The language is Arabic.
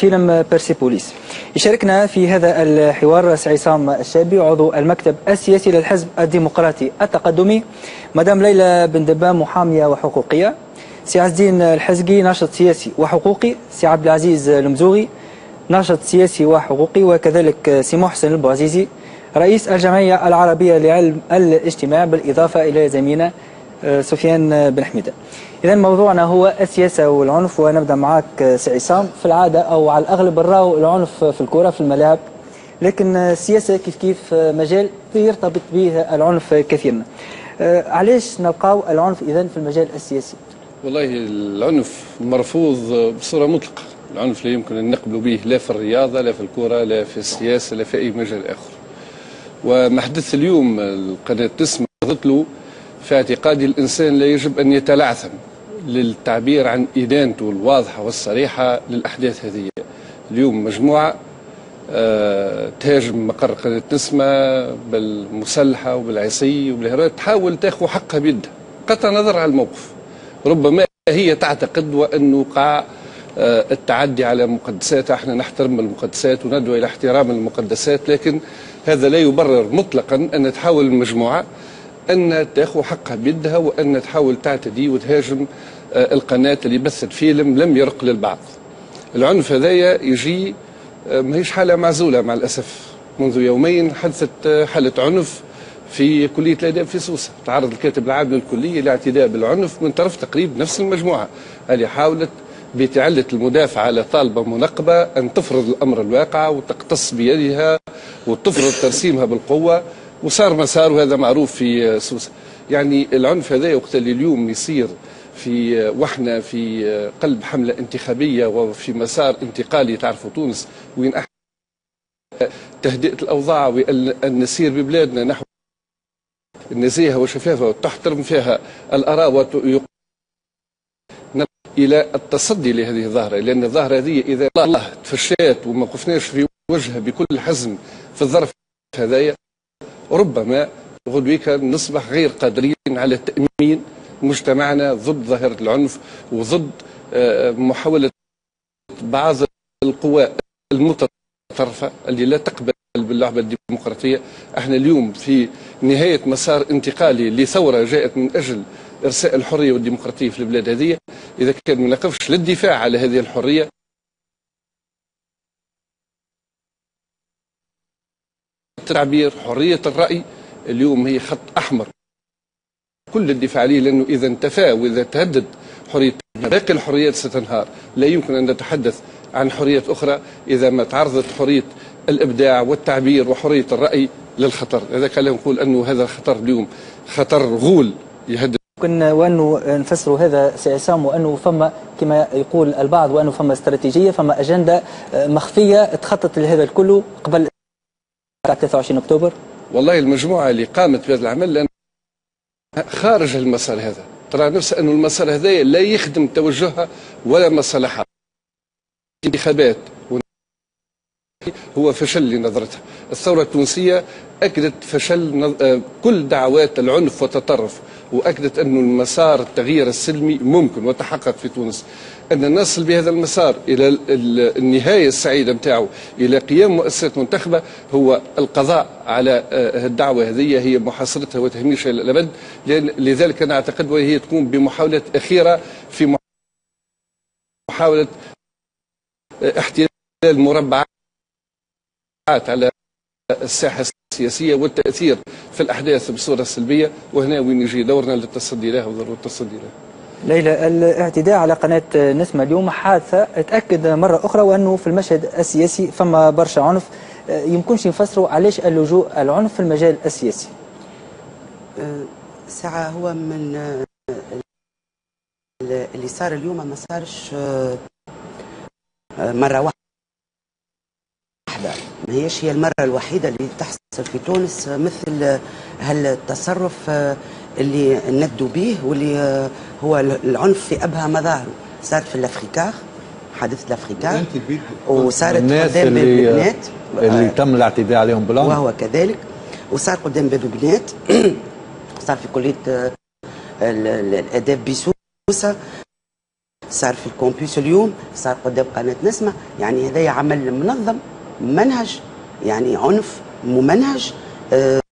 فيلم بيرسيبوليس. يشاركنا في هذا الحوار سي عصام الشابي عضو المكتب السياسي للحزب الديمقراطي التقدمي، مدام ليلى بن دبام محامية وحقوقية، سي عز الدين الحزقي ناشط سياسي وحقوقي، سي عبد العزيز المزوغي ناشط سياسي وحقوقي، وكذلك سي محسن البوعزيزي رئيس الجمعية العربية لعلم الاجتماع، بالإضافة إلى زميلنا سفيان بن حميدة. إذا موضوعنا هو السياسة والعنف، ونبدأ معك سي عصام. في العادة أو على الأغلب نراو العنف في الكرة في الملاعب، لكن السياسة كيف مجال يرتبط به العنف كثيرا. علاش نلقاو العنف إذا في المجال السياسي؟ والله العنف مرفوض بصورة مطلقة. العنف لا يمكن أن نقبل به لا في الرياضة لا في الكرة لا في السياسة لا في أي مجال آخر. وما حدث اليوم القناة تسمع له في اعتقادي الإنسان لا يجب أن يتلعثم للتعبير عن إدانته الواضحة والصريحة للأحداث هذه. اليوم مجموعة تهاجم مقر قناة نسمة بالمسلحة وبالعصي وبالهراء، تحاول تاخذ حقها بيدها قطع نظر على الموقف. ربما هي تعتقد وأن وقع التعدي على مقدساتها. احنا نحترم المقدسات وندعو إلى احترام المقدسات، لكن هذا لا يبرر مطلقا أن تحاول المجموعة أن تأخذ حقها بيدها وأن تحاول تعتدي وتهاجم القناة اللي بثت فيلم لم يرق للبعض. العنف هذايا يجي ماهيش حالة معزولة مع الأسف. منذ يومين حدثت حالة عنف في كلية الآداب في سوسة. تعرض الكاتب العام للكلية لاعتداء بالعنف من طرف تقريبا نفس المجموعة اللي حاولت بتعلة المدافعة على طالبة منقبة أن تفرض الأمر الواقع وتقتص بيدها وتفرض ترسيمها بالقوة، وصار مسار، وهذا معروف في سوسة. يعني العنف هذا وقت اللي اليوم يصير وإحنا في قلب حملة انتخابية وفي مسار انتقالي، تعرفوا تونس وين تهدئة الأوضاع وأن نسير ببلادنا نحو النزيهة وشفافها وتحترم فيها الآراء إلى التصدي لهذه الظاهرة، لأن الظاهرة هذه إذا الله تفشات وما وقفناش في وجهها بكل حزم في الظرف هذايا، ربما غدويك نصبح غير قادرين على تأمين مجتمعنا ضد ظاهرة العنف وضد محاولة بعض القوى المتطرفة اللي لا تقبل باللعبة الديمقراطية. احنا اليوم في نهاية مسار انتقالي لثورة جاءت من أجل إرساء الحرية والديمقراطية في البلاد هذه. إذا كان ما نقفش للدفاع على هذه الحرية، التعبير، حرية الرأي، اليوم هي خط أحمر كل الدفاع عليه، لأنه إذا انتفى وإذا تهدد حرية باقي الحريات ستنهار. لا يمكن أن نتحدث عن حريات أخرى إذا ما تعرضت حرية الإبداع والتعبير وحرية الرأي للخطر. هذا كلام نقول أنه هذا الخطر اليوم خطر غول يهدد. ممكن وأنه نفسروا هذا سي عصام وأنه فما كما يقول البعض وأنه فما استراتيجية، فما أجندة مخفية تخطط لهذا الكل قبل 23 أكتوبر. والله المجموعة اللي قامت بهذا العمل لأن خارج المسار هذا، ترى نفسها أنه المسار هذا لا يخدم توجهها ولا مصالحها. انتخابات هو فشل لنظرتها. الثورة التونسية أكدت فشل كل دعوات العنف والتطرف، وأكدت أن المسار التغيير السلمي ممكن وتحقق في تونس. أن نصل بهذا المسار إلى النهاية السعيدة متاعه، إلى قيام مؤسسات منتخبة، هو القضاء على الدعوة هذه، هي محاصرتها وتهميشها إلى الأبد. لذلك أنا أعتقد وهي تقوم بمحاولة أخيرة في محاولة احتلال مربعات على الساحة السياسية والتأثير في الأحداث بصورة سلبية، وهنا وين يجي دورنا للتصدي لها وضرورة التصدي لها. ليلى، الاعتداء على قناة نسمة اليوم حادثة تأكد مرة أخرى وأنه في المشهد السياسي فما برشا عنف. يمكنش نفسروا علاش اللجوء العنف في المجال السياسي؟ ساعة هو من اللي صار اليوم ما صارش مرة واحدة، ما هيش هي المرة الوحيدة اللي تحصل في تونس مثل هالتصرف اللي ندوا به، واللي هو العنف في أبهى مظاهره. صارت في الأفريكار، حادثة الأفريكار، وصارت قدام باب البنات اللي تم الاعتداء عليهم بالعنف، وهو كذلك، وصار قدام باب البنات، صار في كلية الآداب بسوسة. صار في الكومبيوس اليوم، صار قدام قناة نسمة. يعني هذا عمل منظم، منهج، يعني عنف ممنهج.